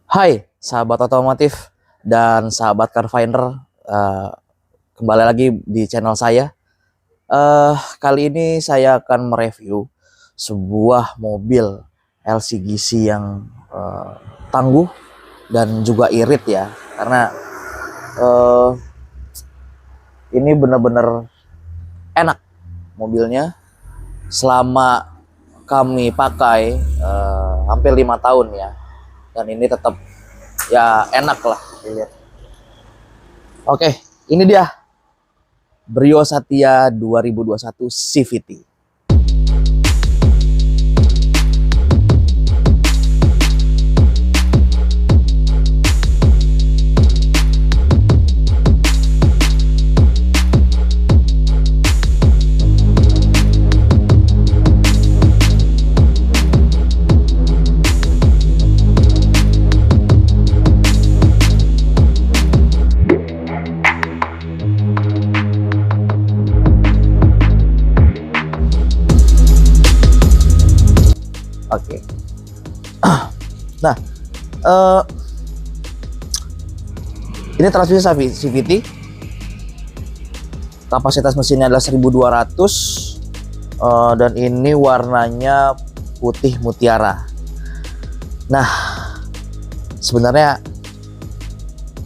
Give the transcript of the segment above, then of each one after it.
Hai sahabat otomotif dan sahabat car finder, kembali lagi di channel saya. Kali ini saya akan mereview sebuah mobil LCGC yang tangguh dan juga irit ya, karena eh, ini benar-benar enak mobilnya. Selama kami pakai hampir 5 tahun ya, dan ini tetap ya enak lah dilihat. Oke, ini dia Brio Satya 2021 CVT. Oke. Nah, eh, ini transmisi CVT. Kapasitas mesinnya adalah 1200, dan ini warnanya putih mutiara. Nah, sebenarnya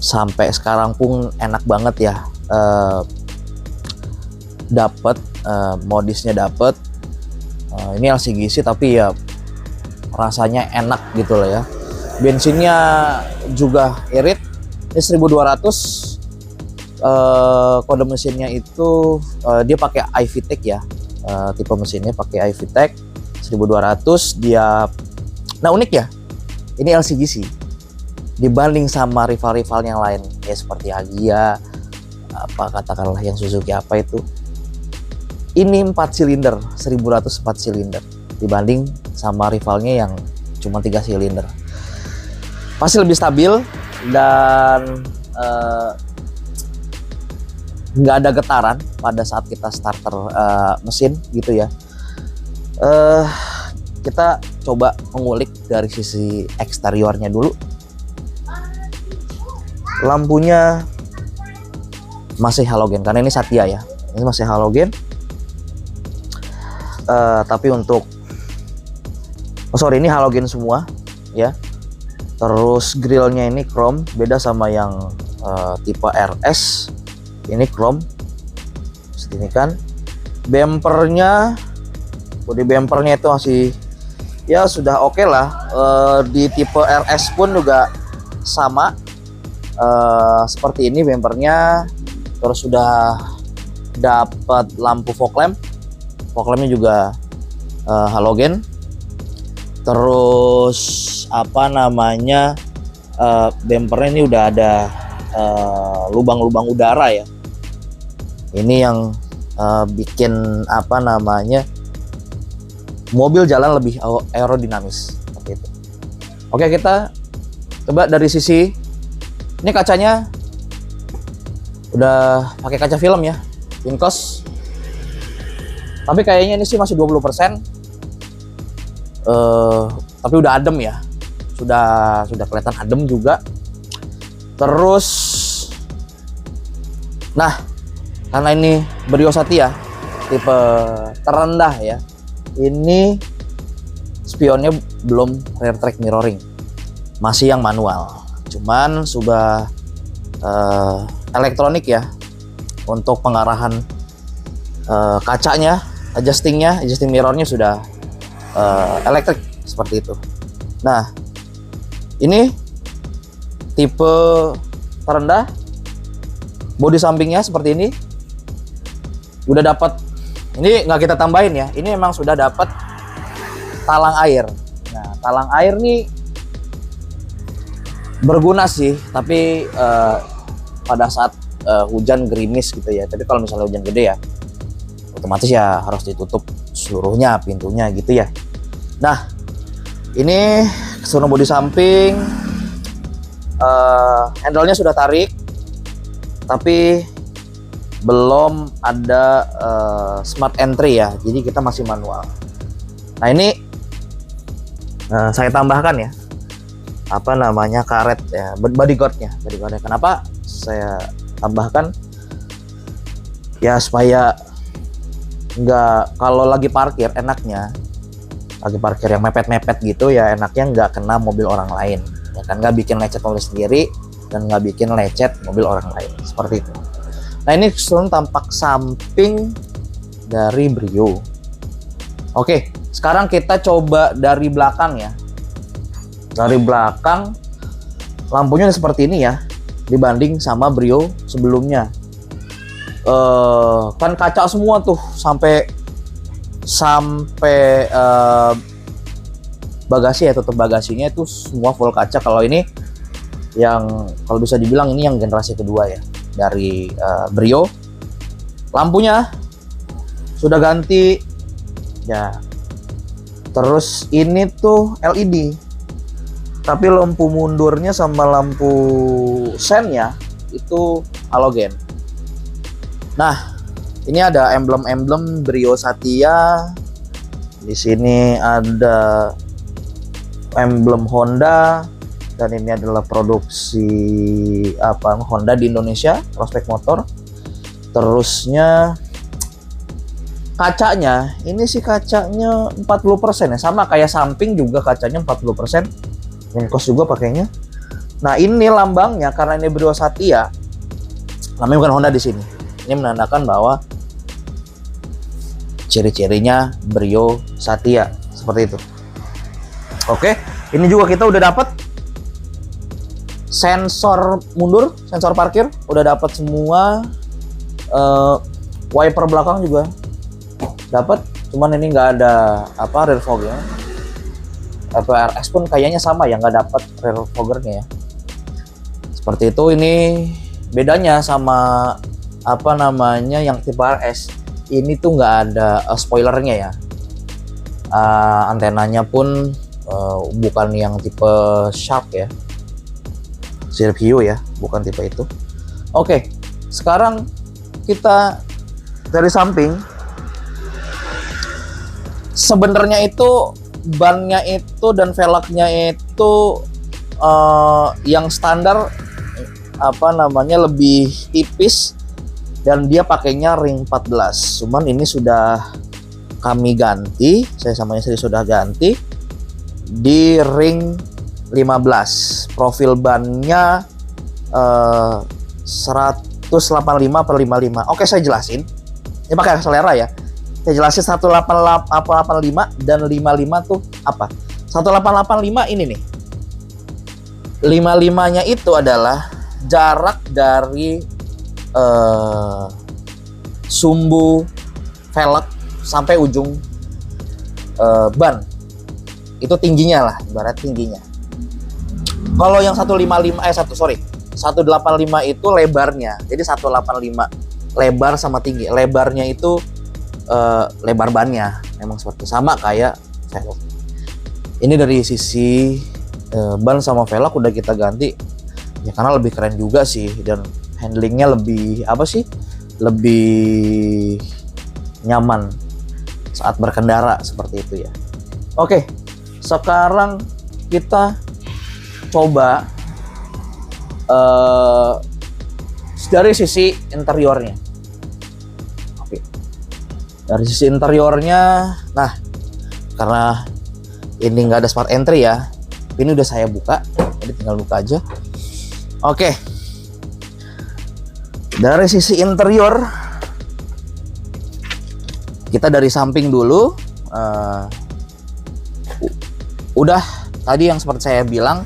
sampai sekarang pun enak banget ya. Dapat modisnya dapat. Ini LCGC tapi ya rasanya enak gitu loh ya. Bensinnya juga irit. Ini 1200. Kode mesinnya itu dia pakai iVTEC ya. Tipe mesinnya pakai iVTEC 1200 dia. Nah, unik ya, ini LCGC dibanding sama rival-rival yang lain ya, seperti Agya, apa katakanlah yang Suzuki apa itu. Ini 4 silinder, 1100 4 silinder dibanding sama rivalnya yang cuma 3 silinder. Pasti lebih stabil dan nggak ada getaran pada saat kita starter mesin gitu ya. Kita coba mengulik dari sisi eksteriornya dulu. Lampunya masih halogen karena ini Satya ya, ini masih halogen. Tapi untuk ini halogen semua ya. Terus grillnya ini chrome, beda sama yang tipe RS. Ini chrome seperti ini kan. Bempernya, body bempernya itu masih ya sudah oke lah. Di tipe RS pun juga sama seperti ini bempernya. Terus sudah dapat lampu fog lamp. Fog lampnya juga halogen. Terus bempernya ini udah ada lubang-lubang udara ya. Ini yang bikin mobil jalan lebih aerodinamis seperti itu. Oke, kita coba dari sisi ini. Kacanya udah pakai kaca film ya, Vinkos. Tapi kayaknya ini sih masih 20%. Tapi udah adem ya. Sudah kelihatan adem juga. Terus nah, karena ini Brio Satya tipe terendah ya. Ini spionnya belum rear track mirroring. Masih yang manual. Cuman sudah elektronik ya untuk pengarahan kacanya. Adjusting mirrornya sudah elektrik seperti itu. Nah, ini tipe terendah, bodi sampingnya seperti ini. Udah dapat, ini nggak kita tambahin ya, ini memang sudah dapat talang air. Nah, talang air nih berguna sih, tapi pada saat hujan gerimis gitu ya. Tapi kalau misalnya hujan gede ya otomatis ya harus ditutup seluruhnya pintunya gitu ya. Nah, ini keseluruhan bodi samping, handle-nya sudah tarik, tapi belum ada smart entry ya, jadi kita masih manual. Nah, ini saya tambahkan ya, apa namanya karet ya, bodyguardnya. Kenapa saya tambahkan ya, supaya nggak, kalau lagi parkir enaknya, lagi parkir yang mepet-mepet gitu ya, enaknya nggak kena mobil orang lain ya kan, nggak bikin lecet mobil sendiri dan nggak bikin lecet mobil orang lain, seperti itu. Nah, ini keseluruhan tampak samping dari Brio. Oke, sekarang kita coba dari belakang ya. Dari belakang lampunya seperti ini ya, dibanding sama Brio sebelumnya. Kan kaca semua tuh sampai bagasi ya, tutup bagasinya itu semua full kaca. Kalau ini yang, kalau bisa dibilang ini yang generasi kedua ya dari Brio. Lampunya sudah ganti ya, terus ini tuh LED, tapi lampu mundurnya sama lampu sennya itu halogen. Nah, ini ada emblem-emblem Brio Satya. Di sini ada emblem Honda, dan ini adalah produksi apa Honda di Indonesia, Prospek Motor. Terusnya kacanya, ini sih kacanya 40% ya, sama kayak samping juga kacanya 40%. Winkos juga pakainya. Nah, ini lambangnya, karena ini Brio Satya, namanya bukan Honda di sini. Ini menandakan bahwa ciri-cirinya Brio Satya seperti itu. Oke, ini juga kita udah dapat sensor mundur, sensor parkir udah dapat semua. Wiper belakang juga dapat, cuman ini nggak ada apa rear fognya. RS pun kayaknya sama ya, nggak dapat rear foggernya ya. Seperti itu. Ini bedanya sama apa namanya yang tipe RS. Ini tuh nggak ada spoilernya ya. Antenanya pun bukan yang tipe Shark ya, Sirvio ya, bukan tipe itu. Oke, sekarang kita dari samping. Sebenarnya itu bannya itu dan velgnya itu yang standar apa namanya lebih tipis, dan dia pakainya ring 14. Cuman ini sudah kami ganti, saya sama istri sudah ganti di ring 15. Profil bannya 185/55. Oke, saya jelasin. Ini pakai akselera ya. Saya jelasin 185 dan 55 tuh apa? 1885 ini nih. 55-nya itu adalah jarak dari sumbu velg sampai ujung ban. Itu tingginya lah, ibarat tingginya. Kalau yang 185 itu lebarnya. Jadi 185 lebar sama tinggi. Lebarnya itu lebar bannya memang seperti sama kayak velg. Ini dari sisi ban sama velg udah kita ganti ya, karena lebih keren juga sih, dan handlingnya lebih apa sih, lebih nyaman saat berkendara seperti itu ya. Oke, sekarang kita coba dari sisi interiornya. Oke, dari sisi interiornya, nah karena ini nggak ada smart entry ya, ini udah saya buka, jadi tinggal buka aja. Oke, dari sisi interior kita dari samping dulu. Udah tadi yang seperti saya bilang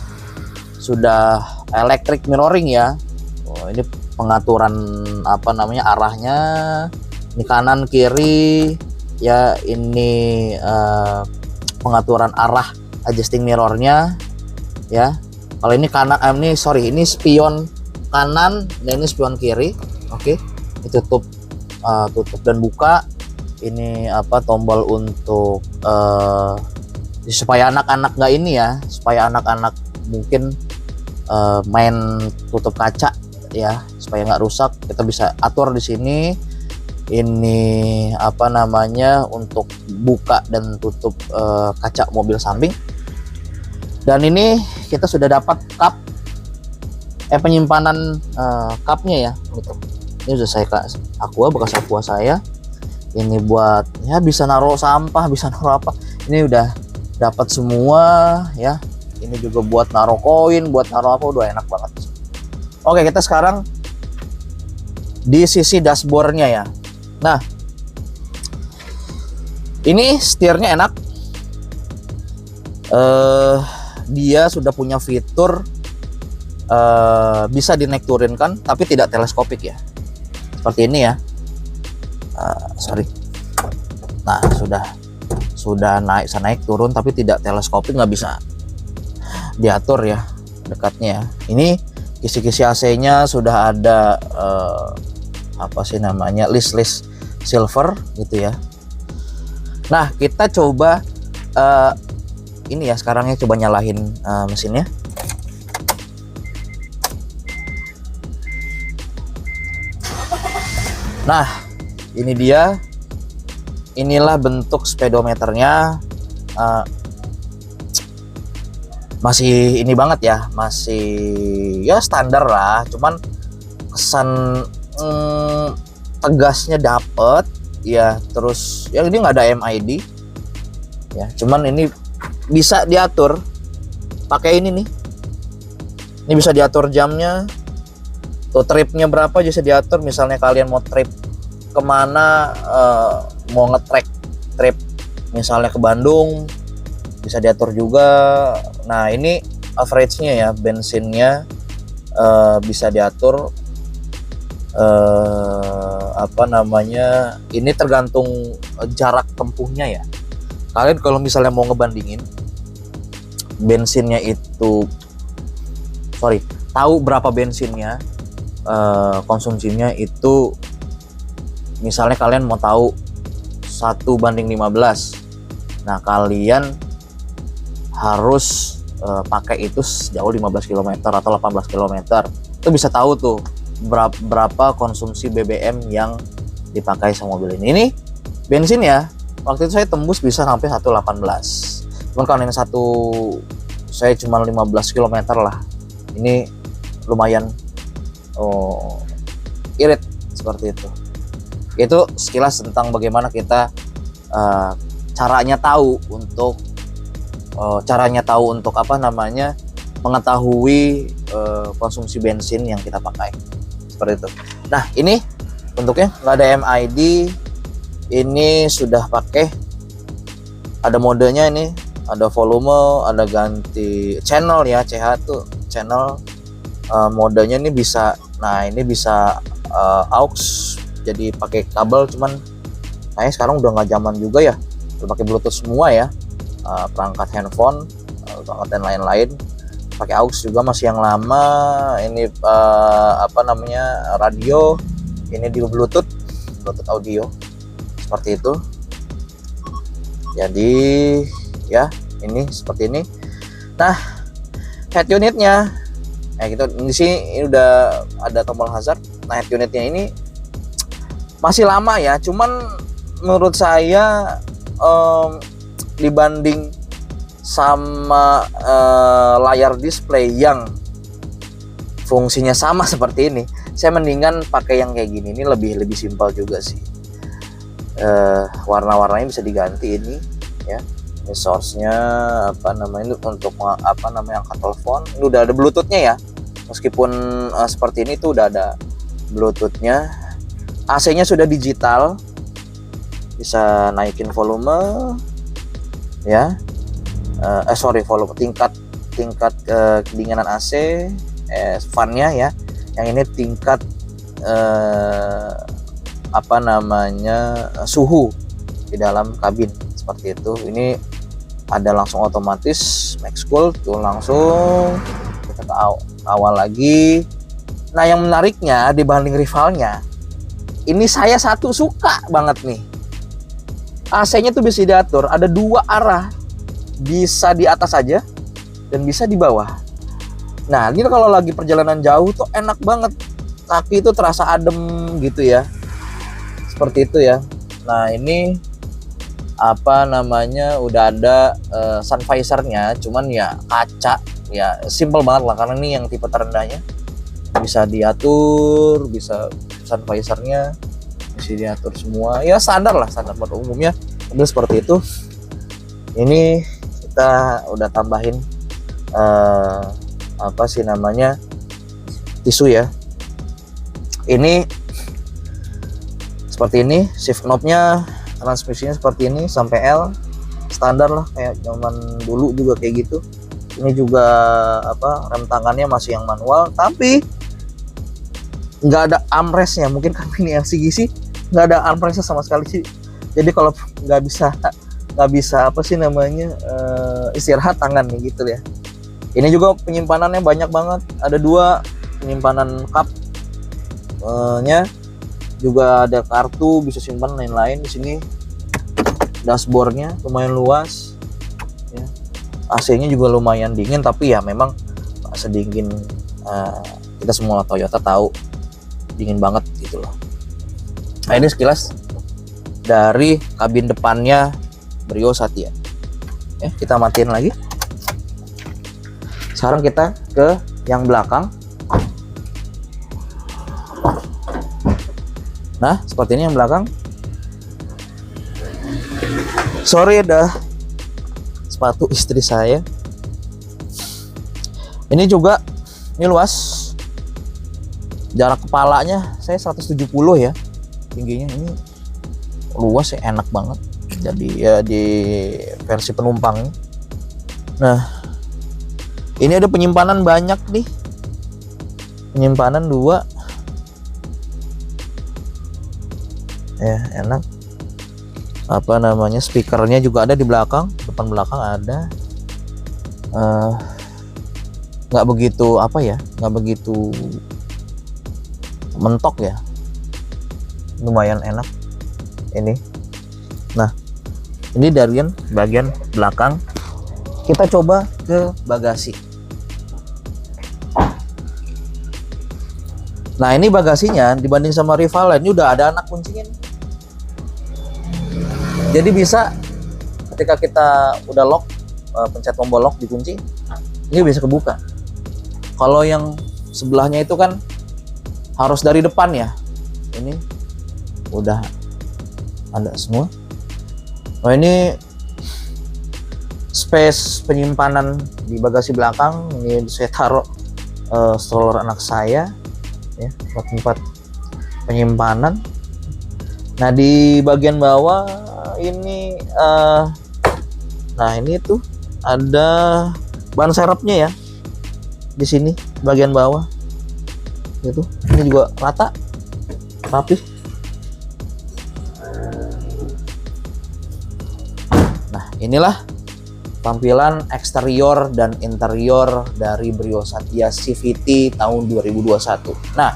sudah electric mirroring ya. Ini pengaturan apa namanya arahnya, ini kanan kiri ya, ini pengaturan arah adjusting mirrornya ya. Kalau ini kanan, ini spion kanan dan ini spion kiri. Oke, ini tutup dan buka. Ini apa, tombol untuk supaya anak-anak nggak ini ya, supaya anak-anak mungkin main tutup kaca ya, supaya nggak rusak, kita bisa atur di sini. Ini apa namanya untuk buka dan tutup kaca mobil samping. Dan ini kita sudah dapat cup penyimpanan cupnya ya. Gitu. Ini sudah saya aqua, bekas aqua saya. Ini buat ya bisa naruh sampah, bisa naruh apa. Ini udah dapat semua ya. Ini juga buat naruh koin, buat naruh apa, udah enak banget. Oke, kita sekarang di sisi dashboardnya ya. Nah, ini setirnya enak. Dia sudah punya fitur bisa dinaik turunkan, tapi tidak teleskopik ya. Seperti ini ya. Sorry. Nah, sudah naik turun, tapi tidak teleskopik, nggak bisa diatur ya dekatnya ya. Ini kisi-kisi AC-nya sudah ada apa sih namanya, list silver gitu ya. Nah, kita coba ini ya, sekarang ya coba nyalain mesinnya. Nah, ini dia. Inilah bentuk speedometernya. Masih ini banget ya, masih ya standar lah. Cuman kesan tegasnya dapet ya. Terus ya ini nggak ada MID ya. Cuman ini bisa diatur pakai ini nih. Ini bisa diatur jamnya. Tuh, tripnya berapa bisa diatur. Misalnya kalian mau trip kemana, mau nge-track trip misalnya ke Bandung, bisa diatur juga. Nah, ini average-nya ya, bensinnya bisa diatur apa namanya, ini tergantung jarak tempuhnya ya. Kalian kalau misalnya mau ngebandingin bensinnya itu, tahu berapa bensinnya, konsumsinya itu, misalnya kalian mau tahu 1:15. Nah, kalian harus pakai itu sejauh 15 km atau 18 km. Itu bisa tahu tuh berapa konsumsi BBM yang dipakai sama mobil ini. Ini bensin ya. Waktu itu saya tembus bisa sampai 1,18. Cuman kalau yang satu saya cuma 15 km lah. Ini lumayan irit seperti itu. Itu sekilas tentang bagaimana kita caranya tahu untuk apa namanya, mengetahui konsumsi bensin yang kita pakai seperti itu. Nah, ini bentuknya nggak ada MID. Ini sudah pakai, ada modenya, ini ada volume, ada ganti channel ya, CH tuh channel. Modenya ini bisa, nah ini bisa aux, jadi pakai kabel. Cuman kayaknya sekarang udah nggak zaman juga ya, udah pakai Bluetooth semua ya. Perangkat handphone, perangkat dan lain-lain pakai aux juga masih yang lama. Ini apa namanya, radio, ini di Bluetooth audio seperti itu. Jadi ya ini seperti ini. Nah, head unitnya gitu di sini, ini udah ada tombol hazard. Nah, head unitnya ini masih lama ya, cuman menurut saya dibanding sama layar display yang fungsinya sama seperti ini, saya mendingan pakai yang kayak gini. Ini lebih simpel juga sih. Warna-warnanya bisa diganti ini ya. Ini source-nya apa namanya, untuk apa namanya, angkat telepon. Ini udah ada Bluetooth-nya ya. Meskipun seperti ini tuh udah ada Bluetooth-nya. AC-nya sudah digital. Bisa naikin volume ya. Volume, tingkat kedinginan AC, fan-nya ya. Yang ini tingkat apa namanya, suhu di dalam kabin seperti itu. Ini ada langsung otomatis max cool tuh, langsung kita ke awal lagi. Nah, yang menariknya dibanding rivalnya, ini saya suka banget nih. AC-nya tuh bisa diatur, ada 2 arah, bisa di atas aja dan bisa di bawah. Nah, ini kalau lagi perjalanan jauh tuh enak banget, kaki itu terasa adem gitu ya, seperti itu ya. Nah, ini apa namanya, udah ada sun visornya, cuman ya kaca ya, simple banget lah karena ini yang tipe terendahnya. Bisa diatur, bisa sun visornya bisa diatur semua, ya standar lah, standar pada umumnya mobil seperti itu. Ini kita udah tambahin apa sih namanya, tisu ya. Ini seperti ini, shift knobnya, transmisinya seperti ini sampai L, standar lah kayak zaman dulu juga kayak gitu. Ini juga apa, rem tangannya masih yang manual, tapi nggak ada armrestnya. Mungkin karena ini LCGC nggak ada armrestnya sama sekali sih, jadi kalau nggak bisa apa sih namanya, istirahat tangan gitu ya. Ini juga penyimpanannya banyak banget, ada 2 penyimpanan cup nya, juga ada kartu bisa simpan lain-lain. Di sini dashboardnya lumayan luas ya. AC-nya juga lumayan dingin, tapi ya memang sedingin kita semua Toyota tahu dingin banget gitu loh. Nah, ini sekilas dari kabin depannya Brio Satya. Kita matiin lagi. Sekarang kita ke yang belakang. Nah, seperti ini yang belakang. Sorry, ada sepatu istri saya. Ini juga, ini luas. Jarak kepalanya saya 170 ya tingginya. Ini luas ya, enak banget. Jadi ya di versi penumpang. Nah, ini ada penyimpanan banyak nih. Penyimpanan 2. Ya, enak. Apa namanya, speakernya juga ada di belakang, depan belakang ada. Nggak begitu apa ya, nggak begitu mentok ya, lumayan enak ini. Nah, ini dari bagian belakang. Kita coba ke bagasi. Nah, ini bagasinya dibanding sama rival lain, ini udah ada anak kuncinya nih. Jadi bisa ketika kita udah lock, pencet tombol lock, dikunci, ini bisa kebuka. Kalau yang sebelahnya itu kan harus dari depan ya, ini udah ada semua. Nah, ini space penyimpanan di bagasi belakang. Ini saya taruh stroller anak saya ya, tempat penyimpanan. Nah, di bagian bawah ini nah ini tuh ada ban serepnya ya di sini bagian bawah itu. Ini juga rata, rapi. Nah, inilah tampilan eksterior dan interior dari Brio Satya CVT tahun 2021. Nah,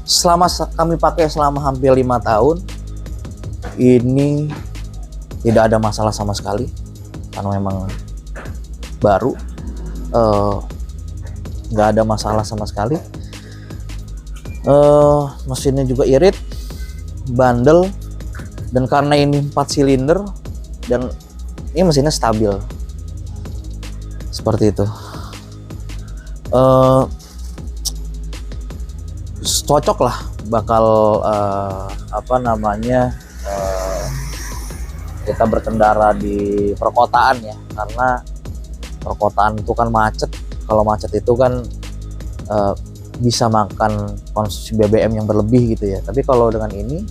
selama kami pakai selama hampir 5 tahun ini tidak ada masalah sama sekali, karena memang baru, nggak ada masalah sama sekali. Mesinnya juga irit, bandel, dan karena ini 4 silinder dan ini mesinnya stabil seperti itu. Cocok lah bakal apa namanya, kita berkendara di perkotaan ya, karena perkotaan itu kan macet. Kalau macet itu kan bisa makan konsumsi BBM yang berlebih gitu ya. Tapi kalau dengan ini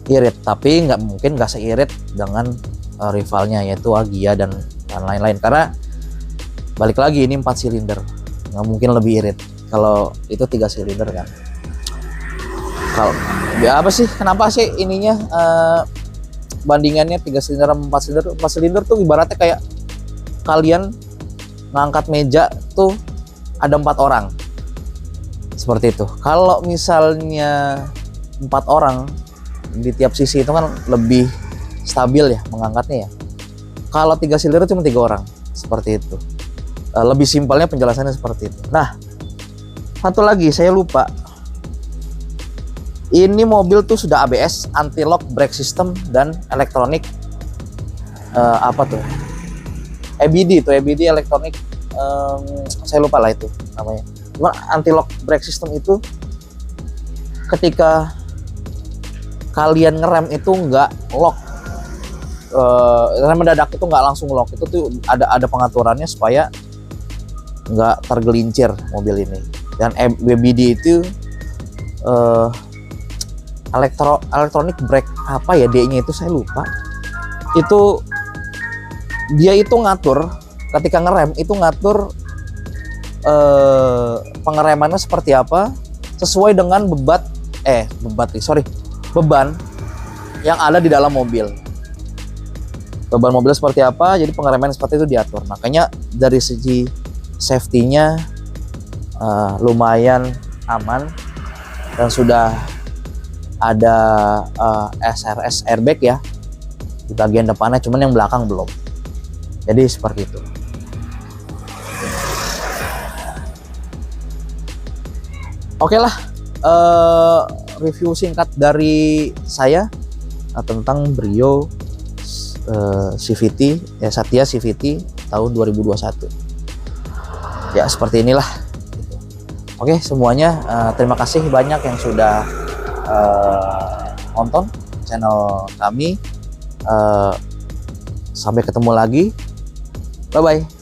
irit, tapi nggak seirit dengan rivalnya yaitu Agya dan lain-lain, karena balik lagi ini 4 silinder, nggak mungkin lebih irit. Kalau itu 3 silinder kan. Kalau ya apa sih, kenapa sih ininya bandingannya 3 silinder sama 4 silinder? 4 silinder tuh ibaratnya kayak kalian ngangkat meja tuh ada 4 orang. Seperti itu. Kalau misalnya 4 orang di tiap sisi itu kan lebih stabil ya mengangkatnya ya. Kalau 3 silinder cuma 3 orang. Seperti itu. Lebih simpelnya penjelasannya seperti itu. Nah, Satu lagi saya lupa. Ini mobil tuh sudah ABS, anti lock brake system, dan elektronik apa tuh? EBD tuh, EBD elektronik. Saya lupa lah itu namanya. Cuma anti lock brake system itu ketika kalian ngerem itu nggak lock, rem mendadak itu nggak langsung lock, itu tuh ada pengaturannya supaya nggak tergelincir mobil ini. Dan EBD itu elektronik brake apa ya, D-nya itu saya lupa. Itu dia itu ngatur ketika ngerem itu ngatur pengeremannya seperti apa sesuai dengan beban yang ada di dalam mobil. Beban mobil seperti apa, jadi pengereman seperti itu diatur. Makanya dari segi safety-nya lumayan aman, dan sudah ada SRS airbag ya di bagian depannya, cuman yang belakang belum. Jadi seperti itu. Oke lah, review singkat dari saya tentang Brio CVT ya, Satya CVT tahun 2021. Ya seperti inilah. Oke semuanya, terima kasih banyak yang sudah nonton channel kami. Sampai ketemu lagi, bye bye.